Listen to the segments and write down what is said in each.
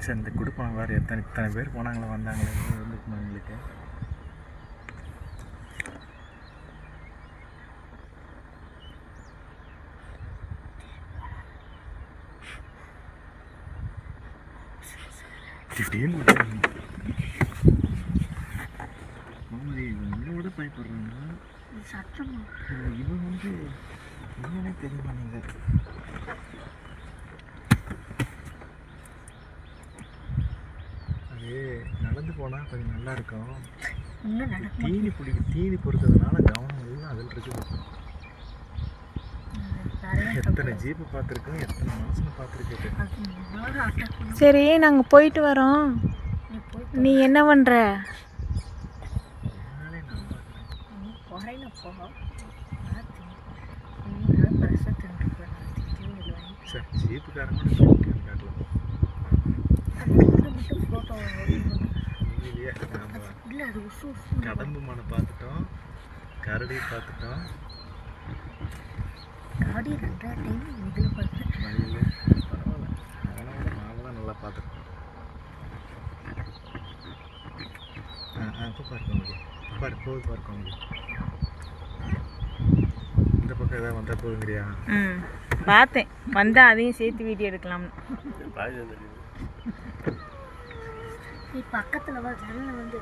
சரி இந்த கொடுப்பாங்க வேறு இத்தனை பேர் போனாங்களே வந்தாங்களே இருந்துக்குமா எங்களுக்கு. என்னோட பயப்படுறாங்க சத்தமா. இவன் வந்து என்னன்னே தெரியுமா நீங்கள் அது நடந்து போனால் கொஞ்சம் நல்லா இருக்கும். தீனி பொறுத்ததுனால கவனம் எல்லாம் அதில் இருக்குது. எத்தனை ஜீப்பு பார்த்துருக்கோம், எத்தனை மனுஷனை பார்த்துருக்கேன். சரி நாங்கள் போயிட்டு வரோம், நீ என்ன பண்ணுற? சார் ஜீப்புக்காரங்க கடம்பு மனை பார்த்துட்டோம், கரடி பார்த்துட்டோம். பரவாயில்ல, நாங்களாம் நல்லா பார்த்துருக்கோம். இப்போ பார்க்க போகுது பார்க்க. இந்த பக்கம் ஏதாவது வந்தால் போகுங்கிறியா? பார்த்தேன், வந்தால் அதையும் சேர்த்து வீடியோ எடுக்கலாம்னு. பக்கத்தில் வந்து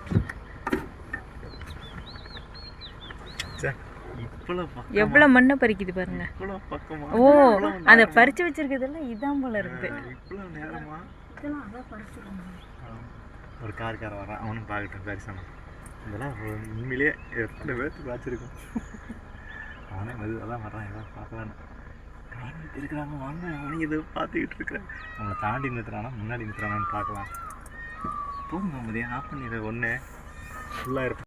எவ்வளோ மண்ணை பறிக்குது பாருங்க. ஓ, அதை பறிச்சு வச்சிருக்கிறதெல்லாம் இதான் போல இருக்குது. ஒரு கார்கார வரான், அவனும் பார்க்கட்டும் தரிசனம். இதெல்லாம் உண்மையிலேயே எத்தனை பேர்த்துக்கு வச்சிருக்கோம். அவனே மெதுவாக தான் வர்றான், எதாவது பார்க்கலான்னு காரணம் இருக்கிறாங்க. வாங்க, அவனையும் இதை பார்த்துக்கிட்டு இருக்கிறேன். அவனை தாண்டி நிறுத்துறானா முன்னாடி நிறுத்துறானான்னு பார்க்கலாம். போதும் மதியம் ஆஃப் பண்ணிடுற ஒன்று ஃபுல்லாக இருப்பேன்.